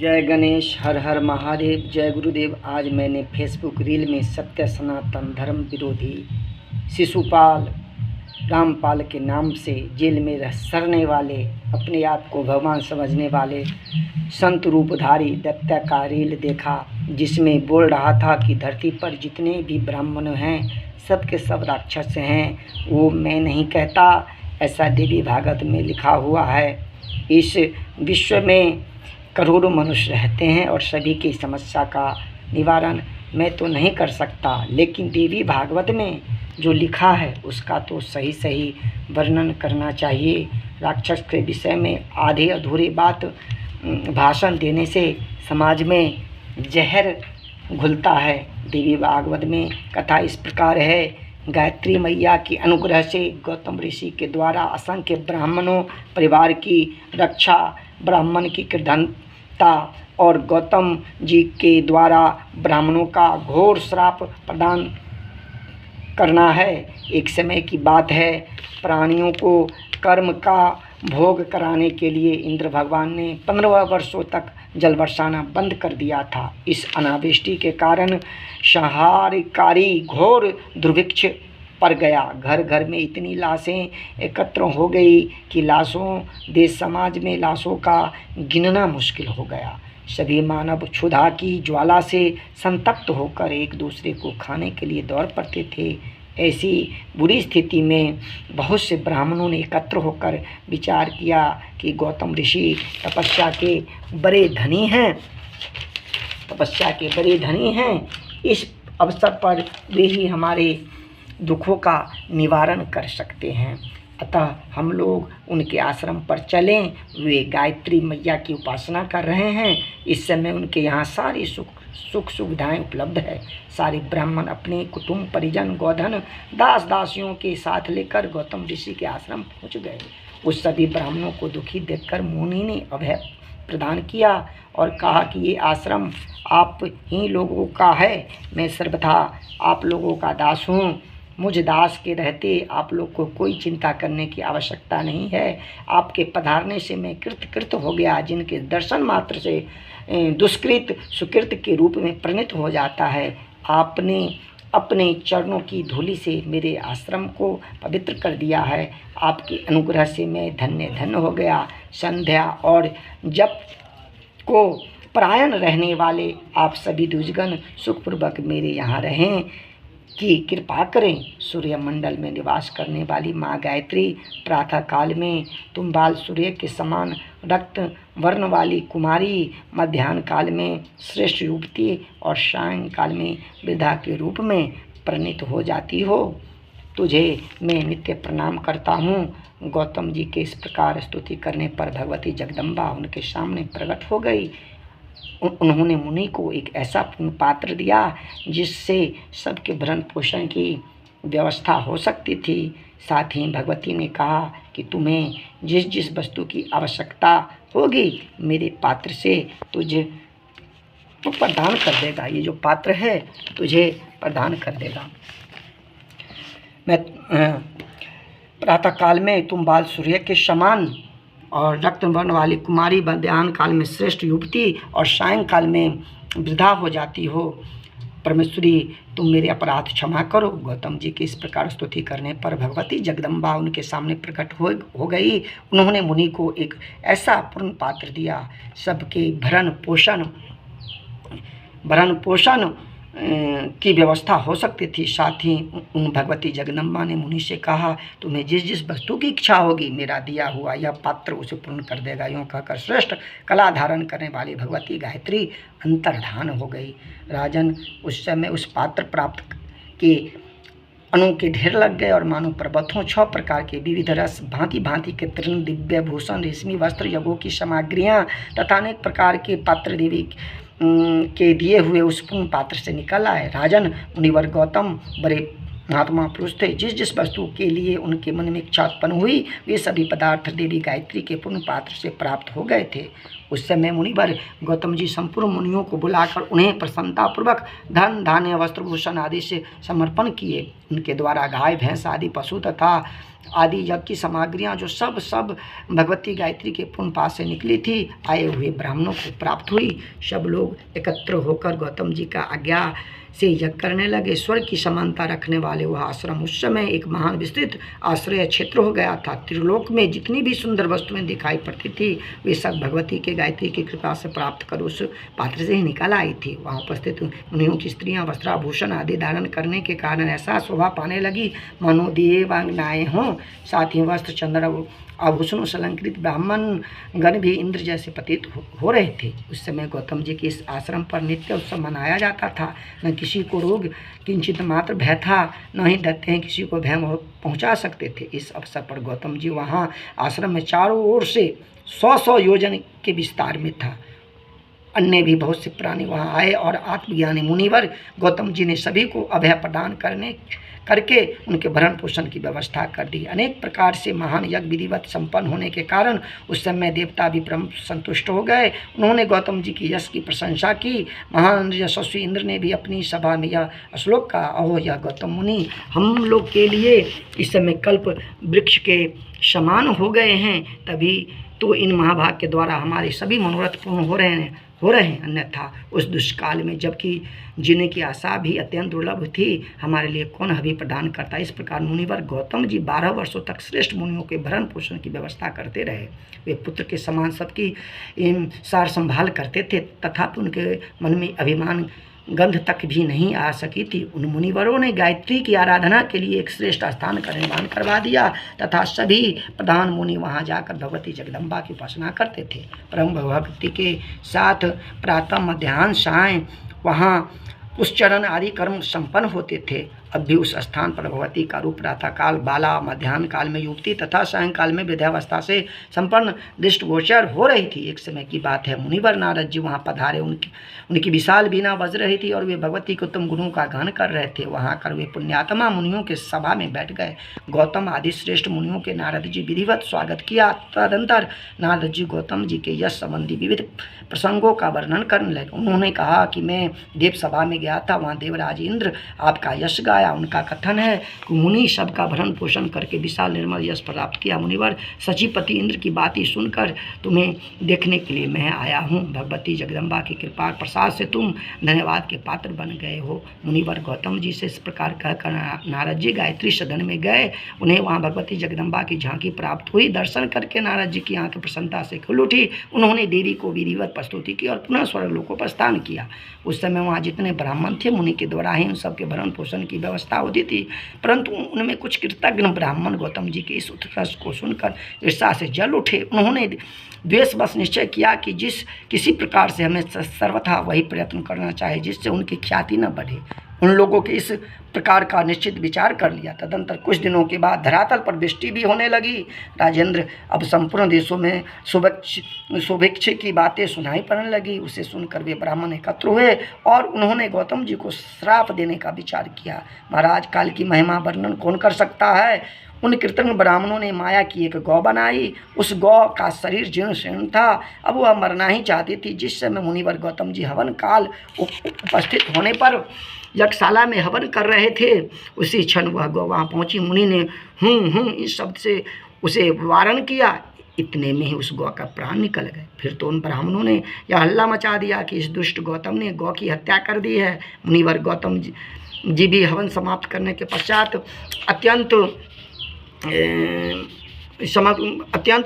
जय गणेश, हर हर महादेव, जय गुरुदेव। आज मैंने फेसबुक रील में सत्य सनातन धर्म विरोधी शिशुपाल रामपाल के नाम से जेल में रह सरने वाले, अपने आप को भगवान समझने वाले संत रूपधारी दत्ता का रील देखा, जिसमें बोल रहा था कि धरती पर जितने भी ब्राह्मण हैं सब के सब राक्षस हैं। वो मैं नहीं कहता, ऐसा देवी भागवत में लिखा हुआ है। इस विश्व में करोड़ों मनुष्य रहते हैं और सभी की समस्या का निवारण मैं तो नहीं कर सकता, लेकिन देवी भागवत में जो लिखा है उसका तो सही सही वर्णन करना चाहिए। राक्षस के विषय में आधे अधूरे बात भाषण देने से समाज में जहर घुलता है। देवी भागवत में कथा इस प्रकार है। गायत्री मैया की अनुग्रह से गौतम ऋषि के द्वारा असंख्य ब्राह्मणों परिवार की रक्षा, ब्राह्मण की कृतज्ञता और गौतम जी के द्वारा ब्राह्मणों का घोर श्राप प्रदान करना है। एक समय की बात है, प्राणियों को कर्म का भोग कराने के लिए इंद्र भगवान ने 15 वर्षों तक जल बरसाना बंद कर दिया था। इस अनावृष्टि के कारण संहारकारी घोर दुर्भिक्ष पड़ गया। घर घर में इतनी लाशें एकत्र हो गई कि देश समाज में लाशों का गिनना मुश्किल हो गया। सभी मानव क्षुधा की ज्वाला से संतप्त होकर एक दूसरे को खाने के लिए दौड़ पड़ते थे। ऐसी बुरी स्थिति में बहुत से ब्राह्मणों ने एकत्र होकर विचार किया कि गौतम ऋषि तपस्या के बड़े धनी हैं, इस अवसर पर वे ही हमारे दुखों का निवारण कर सकते हैं। अतः हम लोग उनके आश्रम पर चलें। वे गायत्री मैया की उपासना कर रहे हैं। इस समय उनके यहाँ सारी सुख सुविधाएं उपलब्ध है। सारे ब्राह्मण अपने कुटुंब, परिजन, गोधन, दास दासियों के साथ लेकर गौतम ऋषि के आश्रम पहुँच गए। उस सभी ब्राह्मणों को दुखी देखकर मुनि ने अभय प्रदान किया और कहा कि ये आश्रम आप ही लोगों का है। मैं सर्वथा आप लोगों का दास हूँ। मुझ दास के रहते आप लोग को कोई चिंता करने की आवश्यकता नहीं है। आपके पधारने से मैं कृत हो गया, जिनके दर्शन मात्र से दुष्कृत सुकृत के रूप में परिणत हो जाता है। आपने अपने चरणों की धूलि से मेरे आश्रम को पवित्र कर दिया है। आपके अनुग्रह से मैं धन्य हो गया। संध्या और जप को परायण रहने वाले आप सभी द्विजगण सुखपूर्वक मेरे यहाँ रहें की कृपा करें। सूर्यमंडल में निवास करने वाली माँ गायत्री, प्रातः काल में तुम बाल सूर्य के समान रक्त वर्ण वाली कुमारी, मध्याह्न काल में श्रेष्ठ युवती और सायंकाल में वृद्धा के रूप में परिणित हो जाती हो। तुझे मैं नित्य प्रणाम करता हूँ। गौतम जी के इस प्रकार स्तुति करने पर भगवती जगदम्बा उनके सामने प्रकट हो गई। उन्होंने मुनि को एक ऐसा पुण्य पात्र दिया जिससे सबके भरण पोषण की व्यवस्था हो सकती थी। साथ ही भगवती ने कहा कि तुम्हें जिस जिस वस्तु की आवश्यकता होगी मेरे पात्र से तुझे तो प्रदान कर देगा। ये जो पात्र है तुझे प्रदान कर देगा। मैं प्रातः काल में तुम बाल सूर्य के समान और रक्त वर्ण वाली कुमारी, मध्याह्न काल में श्रेष्ठ युवती और सायंकाल में वृद्धा हो जाती हो। परमेश्वरी तुम मेरे अपराध क्षमा करो। गौतम जी की इस प्रकार स्तुति करने पर भगवती जगदम्बा उनके सामने प्रकट हो गई। उन्होंने मुनि को एक ऐसा पूर्ण पात्र दिया, सबके भरण पोषण की व्यवस्था हो सकती थी। साथ ही उन भगवती जगदम्बा ने मुनि से कहा, तुम्हें जिस जिस वस्तु की इच्छा होगी मेरा दिया हुआ यह पात्र उसे पूर्ण कर देगा। यूँ कहकर श्रेष्ठ कला धारण करने वाली भगवती गायत्री अंतर्धान हो गई। राजन, उस समय उस पात्र प्राप्त के अणु के ढेर लग गए और मानो पर्वतों 6 प्रकार के विविध रस, भांति भांति के तृण, दिव्य भूषण, रेशमी वस्त्र, यज्ञों की सामग्रियाँ तथा अनेक प्रकार के पात्र देवी के दिए हुए उस पूर्ण पात्र से निकल आए। राजन, मुनिवर गौतम बड़े महात्मा पुरुष थे। जिस जिस वस्तु के लिए उनके मन में इच्छा उत्पन्न हुई वे सभी पदार्थ देवी गायत्री के पूर्ण पात्र से प्राप्त हो गए थे। उस समय मुनिवर गौतम जी संपूर्ण मुनियों को बुलाकर उन्हें प्रसन्नतापूर्वक धन धान्य वस्त्रभूषण आदि से समर्पण किए। उनके द्वारा गाय भैंस आदि पशु तथा आदि यज्ञ की सामग्रियाँ जो सब भगवती गायत्री के पुण्य पास से निकली थी आए हुए ब्राह्मणों को प्राप्त हुई। सब लोग एकत्र होकर गौतम जी का आज्ञा से यज्ञ करने लगे। स्वर्ग की समानता रखने वाले वह आश्रम उस समय एक महान विस्तृत आश्रय क्षेत्र हो गया था। त्रिलोक में जितनी भी सुंदर वस्तुएं दिखाई पड़ती थी वे सब भगवती के गायत्री की कृपा से प्राप्त कर उस पात्र से ही निकल आई थी। वहाँ उपस्थित मुनियों की स्त्रियाँ वस्त्राभूषण आदि धारण करने के कारण ऐसा शोभा पाने लगी मानो देवांगनाएं हों। साथ ही वस्त्र चंद्र आभूषणों से अलंकृत ब्राह्मण गण भी इंद्र जैसे प्रतीत हो रहे थे। उस समय गौतम जी के इस आश्रम पर नित्य उत्सव मनाया जाता था। न किसी को रोग किंचित मात्र भय था, न ही दैत्य किसी को भय पहुंचा सकते थे। इस अवसर पर गौतम जी वहां आश्रम में चारों ओर से 100 योजन के विस्तार में था। अन्य भी बहुत से प्राणी वहां आए और आत्मज्ञानी मुनिवर गौतम जी ने सभी को अभय प्रदान करके उनके भरण पोषण की व्यवस्था कर दी। अनेक प्रकार से महान यज्ञ विधिवत संपन्न होने के कारण उस समय देवता भी परम संतुष्ट हो गए। उन्होंने गौतम जी की यश की प्रशंसा की। महान यशस्वी इंद्र ने भी अपनी सभा में यह श्लोक कहा, अहो यह गौतम मुनि हम लोग के लिए इस समय कल्प वृक्ष के समान हो गए हैं, तभी तो इन महाभाग के द्वारा हमारे सभी मनोरथ पूर्ण हो रहे हैं। अन्यथा उस दुष्काल में जबकि जीने की आशा भी अत्यंत दुर्लभ थी, हमारे लिए कौन हवि प्रदान करता। इस प्रकार मुनिवर गौतम जी 12 वर्षों तक श्रेष्ठ मुनियों के भरण पोषण की व्यवस्था करते रहे। वे पुत्र के समान सबकी सार संभाल करते थे, तथापि उनके मन में अभिमान गंध तक भी नहीं आ सकी थी। उन मुनिवरों ने गायत्री की आराधना के लिए एक श्रेष्ठ स्थान का निर्माण करवा दिया तथा सभी प्रधान मुनि वहां जाकर भगवती जगदम्बा की उपासना करते थे। परम भक्ति के साथ प्रातः मध्याह्न सायं वहाँ पुष्चरण आदि कर्म संपन्न होते थे। अब भी उस स्थान पर भगवती का रूप प्रातः काल बाला, मध्याह्न काल में युवती तथा सायंकाल में वृद्धावस्था से संपन्न दृष्टिगोचर हो रही थी। एक समय की बात है, मुनिवर नारद जी वहाँ पधारे। उनकी विशाल बीना बज रही थी और वे भगवती के उत्तम गुणों का गान कर रहे थे। वहाँ कर वे पुण्यात्मा मुनियों के सभा में बैठ गए। गौतम आदि श्रेष्ठ मुनियों के नारद जी विधिवत स्वागत किया। तदंतर नारद जी गौतम जी के यश संबंधी विविध प्रसंगों का वर्णन करने लगे। उन्होंने कहा कि मैं देव सभा में गया था, वहाँ देवराज इंद्र आपका यश गाया। उनका कथन है कि मुनि सबका भरण पोषण करके विशाल निर्मल यश प्राप्त किया। मुनिवर सचिपति इंद्र की बातें सुनकर तुम्हें देखने के लिए मैं आया हूँ। भगवती जगदम्बा की कृपा प्रसाद से तुम धन्यवाद के पात्र बन गए हो। मुनिवर गौतम जी से इस प्रकार कहकर नारद जी गायत्री सदन में गए। उन्हें वहाँ भगवती जगदम्बा की झांकी प्राप्त हुई। दर्शन करके नारद जी की आंखें प्रसन्नता से खुल उठी। उन्होंने देवी को विधिवत प्रस्तुति की और पुनः स्वर्गलोक पर स्थान किया। उस समय वहाँ जितने ब्राह्मण थे मुनि के द्वारा ही उन सबके भरण पोषण की व्यवस्था होती थी, परंतु उनमें कुछ कृतज्ञ ब्राह्मण गौतम जी के इस उत्कर्ष को सुनकर ईर्ष्या से जल उठे। उन्होंने द्वेषवश निश्चय किया कि किसी प्रकार से हमें सर्वथा वही प्रयत्न करना चाहिए जिससे उनकी ख्याति न बढ़े। उन लोगों के इस प्रकार का निश्चित विचार कर लिया। तदंतर कुछ दिनों के बाद धरातल पर वृष्टि भी होने लगी। राजेंद्र अब संपूर्ण देशों में शुभेच्छ की बातें सुनाई पड़ने लगी। उसे सुनकर वे ब्राह्मण एकत्र हुए और उन्होंने गौतम जी को श्राप देने का विचार किया। महाराज, काल की महिमा वर्णन कौन कर सकता है। उन कृतज्ञ ब्राह्मणों ने माया की एक गौ बनाई। उस गौ का शरीर जीर्ण शीर्ण था। अब वह मरना ही चाहती थी। जिस समय मुनिवर गौतम जी हवन काल उपस्थित होने पर यज्ञशाला में हवन कर रहे थे, उसी क्षण वह गौ वहाँ पहुँची। मुनि ने इस शब्द से उसे वारण किया। इतने में ही उस गौ का प्राण निकल गए। फिर तो उन ब्राह्मणों ने यह हल्ला मचा दिया कि इस दुष्ट गौतम ने गौ की हत्या कर दी है। मुनिवर गौतम जी भी हवन समाप्त करने के पश्चात अत्यंत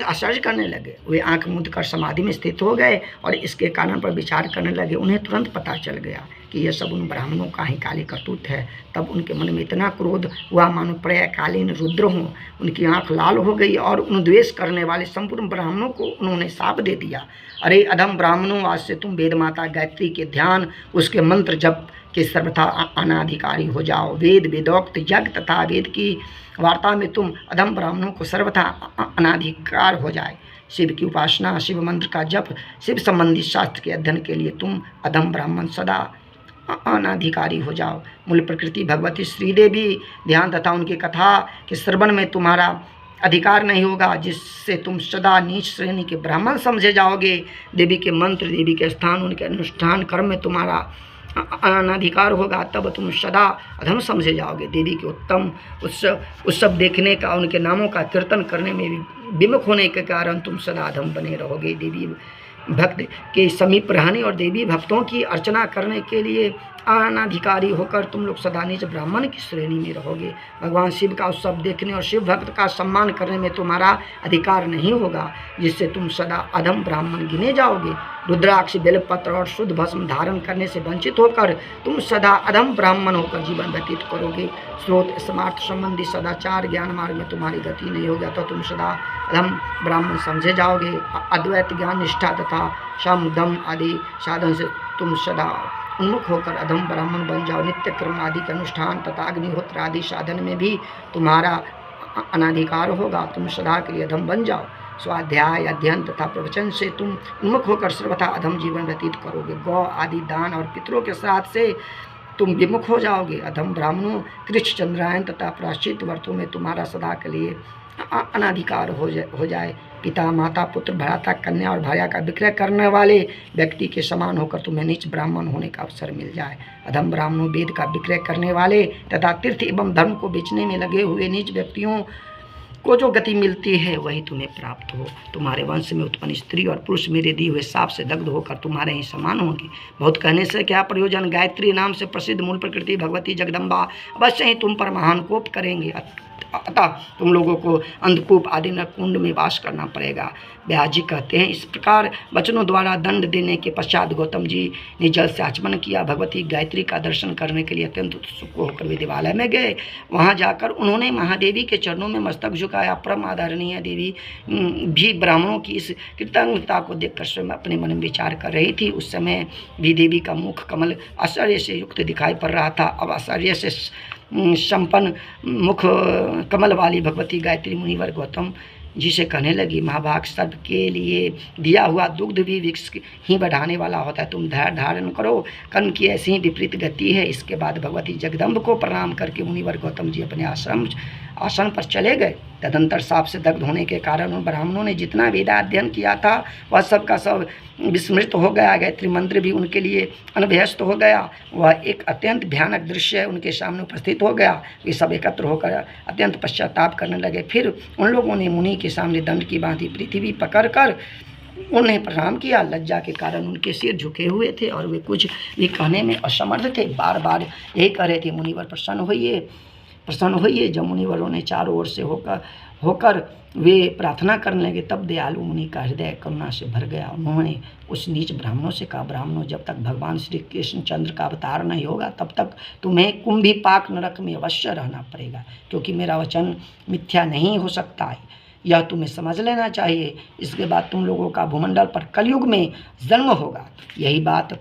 आश्चर्य करने लगे। वे आंख मूंद कर समाधि में स्थित हो गए और इसके कारण पर विचार करने लगे। उन्हें तुरंत पता चल गया कि यह सब उन ब्राह्मणों का ही काली करतूत है। तब उनके मन में इतना क्रोध हुआ मानो प्रलयकालीन रुद्र हों। उनकी आंख लाल हो गई और उन द्वेष करने वाले संपूर्ण ब्राह्मणों को उन्होंने शाप दे दिया। अरे अधम ब्राह्मणों, आज से तुम वेद माता गायत्री के ध्यान, उसके मंत्र जप के सर्वथा अनाधिकारी हो जाओ। वेद वेदोक्त यज्ञ तथा वेद की वार्ता में तुम अधम ब्राह्मणों को सर्वथा अनाधिकार हो जाए। शिव की उपासना, शिव मंत्र का जप, शिव संबंधी शास्त्र के अध्ययन के लिए तुम अधम ब्राह्मण सदा अनाधिकारी हो जाओ। मूल प्रकृति भगवती श्रीदेवी ध्यान तथा उनकी कथा के श्रवण में तुम्हारा अधिकार नहीं होगा, जिससे तुम सदा नीच श्रेणी के ब्राह्मण समझे जाओगे। देवी के मंत्र, देवी के स्थान, उनके अनुष्ठान कर्म में तुम्हारा अनाधिकार होगा, तब तुम सदा अधम समझे जाओगे। देवी के उत्तम उत्सव देखने का, उनके नामों का कीर्तन करने में विमुख होने के कारण तुम सदा अधम बने रहोगे। देवी भक्त के समीप रहने और देवी भक्तों की अर्चना करने के लिए अनाधिकारी होकर तुम लोग सदा नीच ब्राह्मण की श्रेणी में रहोगे। भगवान शिव का उत्सव देखने और शिव भक्त का सम्मान करने में तुम्हारा अधिकार नहीं होगा, जिससे तुम सदा अधम ब्राह्मण गिने जाओगे। रुद्राक्ष, बेलपत्र और शुद्ध भस्म धारण करने से वंचित होकर तुम सदा अधम ब्राह्मण होकर जीवन व्यतीत करोगे। स्रोत स्मार्थ संबंधी सदाचार ज्ञान मार्ग में तुम्हारी गति नहीं होगा, तो तुम सदा अधम ब्राह्मण समझे जाओगे। अद्वैत ज्ञान निष्ठा तथा शम दम आदि साधन से तुम सदा उन्मुख होकर अधम ब्राह्मण बन जाओ। नित्य कर्म आदि के अनुष्ठान तथा अग्निहोत्र आदि साधन में भी तुम्हारा अनाधिकार होगा, तुम सदा के लिए अधम बन जाओ। स्वाध्याय, अध्ययन तथा प्रवचन से तुम उन्मुख होकर सर्वथा अधम जीवन व्यतीत करोगे। गौ आदि दान और पितरों के साथ से तुम विमुख हो जाओगे। अधम ब्राह्मणों, कृष्ण, चंद्रायन तथा प्राश्चित व्रतों में तुम्हारा सदा के लिए अनाधिकार हो जाए। पिता, माता, पुत्र, भ्राता, कन्या और भार्या का विक्रय करने वाले व्यक्ति के समान होकर तुम्हें नीच ब्राह्मण होने का अवसर मिल जाए। अधम ब्राह्मणों, वेद का विक्रय करने वाले तथा तीर्थ एवं धर्म को बेचने में लगे हुए नीच व्यक्तियों को जो गति मिलती है वही तुम्हें प्राप्त हो। तुम्हारे वंश में उत्पन्न स्त्री और पुरुष मेरे दिए हुए साप से दग्ध होकर तुम्हारे ही समान होंगे। बहुत कहने से क्या प्रयोजन। गायत्री नाम से प्रसिद्ध मूल प्रकृति भगवती जगदम्बा अवश्य ही तुम पर महान कोप करेंगे, अतः तुम लोगों को अंधकूप आदि न कुंड में वास करना पड़ेगा। व्यास जी कहते हैं, इस प्रकार वचनों द्वारा दंड देने के पश्चात गौतम जी ने जल से आचमन किया। भगवती गायत्री का दर्शन करने के लिए अत्यंत उत्सुक होकर वे देवालय में गए। वहां जाकर उन्होंने महादेवी के चरणों में मस्तक झुकाया। परम आदरणीय देवी भी ब्राह्मणों की इस कृतज्ञता को देखकर स्वयं अपने मन में विचार कर रही थी। उस समय भी देवी का मुख कमल आश्चर्य से युक्त दिखाई पड़ रहा था। अब आश्चर्य से संपन्न मुख कमल वाली भगवती गायत्री मुनिवर गौतम जी से कहने लगी, महाभाग, सर्प के लिए दिया हुआ दुग्ध भी विष ही बढ़ाने वाला होता है। तुम धैर्य धारण करो, कर्म की ऐसी ही विपरीत गति है। इसके बाद भगवती जगदम्ब को प्रणाम करके मुनिवर गौतम जी अपने आसन पर चले गए। तदंतर साप से दग्ध होने के कारण उन ब्राह्मणों ने जितना वेदाध्ययन किया था वह सब का सब विस्मृत हो गया। गायत्री मंत्र भी उनके लिए अनभ्यस्त हो गया। वह एक अत्यंत भयानक दृश्य उनके सामने उपस्थित हो गया। वे सब एकत्र होकर अत्यंत पश्चाताप करने लगे। फिर उन लोगों ने मुनि के सामने दंड की भांति पृथ्वी पकड़कर उन्हें प्रणाम किया। लज्जा के कारण उनके सिर झुके हुए थे और वे कुछ भी कहने में असमर्थ थे। बार बार यही कह रहे थे, मुनिवर प्रसन्न होइए। जब मुनिवरों ने चारों ओर से होकर वे प्रार्थना करने लगे, तब दयालु मुनि का हृदय करुणा से भर गया। उन्होंने उस नीच ब्राह्मणों से कहा, ब्राह्मणों, जब तक भगवान श्री कृष्ण चंद्र का अवतार नहीं होगा तब तक तुम्हें कुंभीपाक नरक में अवश्य रहना पड़ेगा, क्योंकि मेरा वचन मिथ्या नहीं हो सकता है। यह तुम्हें समझ लेना चाहिए। इसके बाद तुम लोगों का भूमंडल पर कलयुग में जन्म होगा। यही बात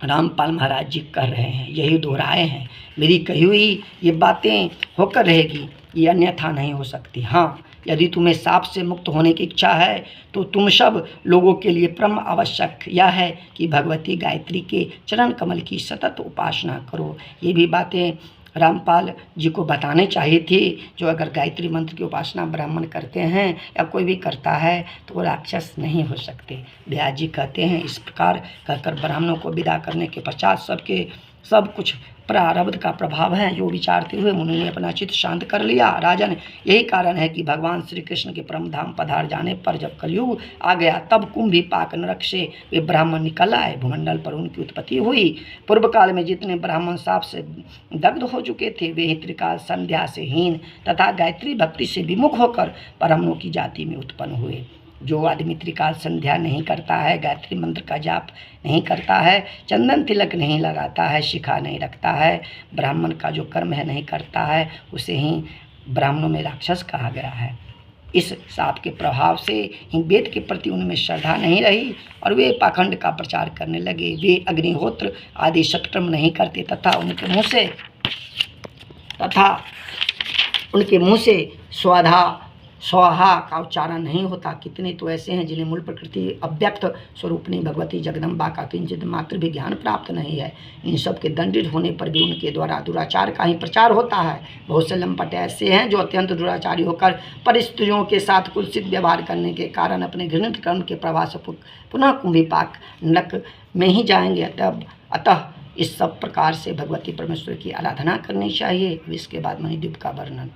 रामपाल महाराज जी कह रहे हैं, यही दोहराए हैं। मेरी कही हुई ये बातें होकर रहेगी, ये अन्यथा नहीं हो सकती। हाँ, यदि तुम्हें साप से मुक्त होने की इच्छा है तो तुम सब लोगों के लिए परम आवश्यक यह है कि भगवती गायत्री के चरण कमल की सतत उपासना करो। ये भी बातें रामपाल जी को बताने चाहिए थी। जो अगर गायत्री मंत्र की उपासना ब्राह्मण करते हैं या कोई भी करता है तो वो राक्षस नहीं हो सकते। व्यास जी कहते हैं, इस प्रकार कहकर ब्राह्मणों को विदा करने के पश्चात सब कुछ प्रारब्ध का प्रभाव है जो विचारते हुए मुनि ने अपना चित्त शांत कर लिया। राजन, यही कारण है कि भगवान श्री कृष्ण के परम धाम पधार जाने पर जब कलयुग आ गया तब कुंभीपाक नरक से वे ब्राह्मण निकल आए। भूमंडल पर उनकी उत्पत्ति हुई। पूर्व काल में जितने ब्राह्मण साप से दग्ध हो चुके थे वे त्रिकाल संध्या से हीन तथा गायत्री भक्ति से विमुख होकर ब्राह्मणों की जाति में उत्पन्न हुए। जो आदमी त्रिकाल संध्या नहीं करता है, गायत्री मंत्र का जाप नहीं करता है, चंदन तिलक नहीं लगाता है, शिखा नहीं रखता है, ब्राह्मण का जो कर्म है नहीं करता है, उसे ही ब्राह्मणों में राक्षस कहा गया है। इस साप के प्रभाव से ही वेद के प्रति उनमें श्रद्धा नहीं रही और वे पाखंड का प्रचार करने लगे। वे अग्निहोत्र आदि सत्कर्म नहीं करते तथा उनके मुँह से स्वाधा स्वाहा का उच्चारण नहीं होता। कितने तो ऐसे हैं जिन्हें मूल प्रकृति अव्यक्त स्वरूपनी भगवती जगदम्बा का किंचित मात्र भी ज्ञान प्राप्त नहीं है। इन सब के दंडित होने पर भी उनके द्वारा दुराचार का ही प्रचार होता है। बहुत से लंपट ऐसे हैं जो अत्यंत दुराचारी होकर पर स्त्रियों के साथ कुत्सित व्यवहार करने के कारण अपने घृणित कर्म के प्रभाव से पुनः कुंभीपाक नरक में ही जाएंगे। अतः इस सब प्रकार से भगवती परमेश्वर की आराधना करनी चाहिए। अब इसके बाद मणिद्वीप का वर्णन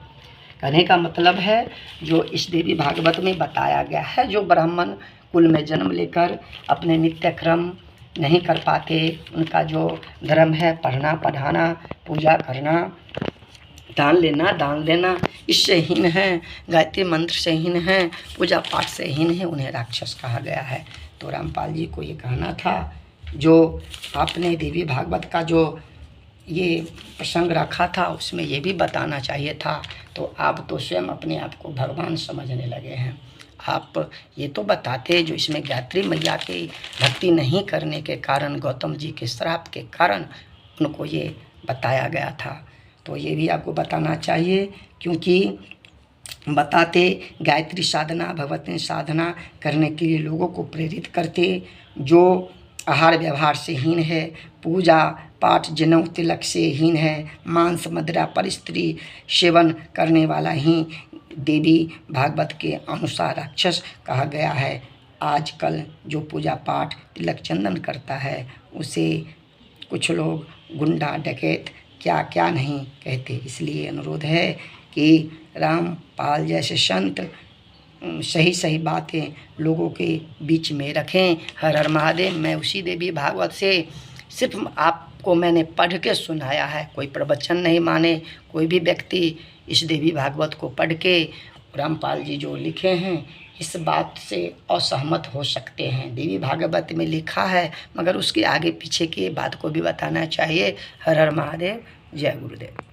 कहने का मतलब है जो इस देवी भागवत में बताया गया है, जो ब्राह्मण कुल में जन्म लेकर अपने नित्य क्रम नहीं कर पाते, उनका जो धर्म है पढ़ना पढ़ाना पूजा करना दान लेना इससे हीन है, गायत्री मंत्र से हीन है, पूजा पाठ से हीन है, उन्हें राक्षस कहा गया है। तो रामपाल जी को ये कहना था, जो आपने देवी भागवत का जो ये प्रसंग रखा था उसमें ये भी बताना चाहिए था। तो आप तो स्वयं अपने आप को भगवान समझने लगे हैं। आप ये तो बताते जो इसमें गायत्री मैया की भक्ति नहीं करने के कारण गौतम जी के श्राप के कारण उनको ये बताया गया था। तो ये भी आपको बताना चाहिए, क्योंकि बताते गायत्री साधना भगवती साधना करने के लिए लोगों को प्रेरित करते, जो आहार व्यवहार से हीन है, पूजा पाठ जनेऊ तिलक से हीन है, मांस मदिरा पर स्त्री सेवन करने वाला ही देवी भागवत के अनुसार राक्षस कहा गया है। आजकल जो पूजा पाठ तिलक चंदन करता है उसे कुछ लोग गुंडा डकैत क्या क्या नहीं कहते। इसलिए अनुरोध है कि रामपाल जैसे संत सही सही बातें लोगों के बीच में रखें। हर हर महादेव। मैं उसी देवी भागवत से सिर्फ आपको मैंने पढ़ के सुनाया है, कोई प्रवचन नहीं माने। कोई भी व्यक्ति इस देवी भागवत को पढ़ के रामपाल जी जो लिखे हैं इस बात से असहमत हो सकते हैं। देवी भागवत में लिखा है मगर उसके आगे पीछे की बात को भी बताना चाहिए। हर हर महादेव। जय गुरुदेव।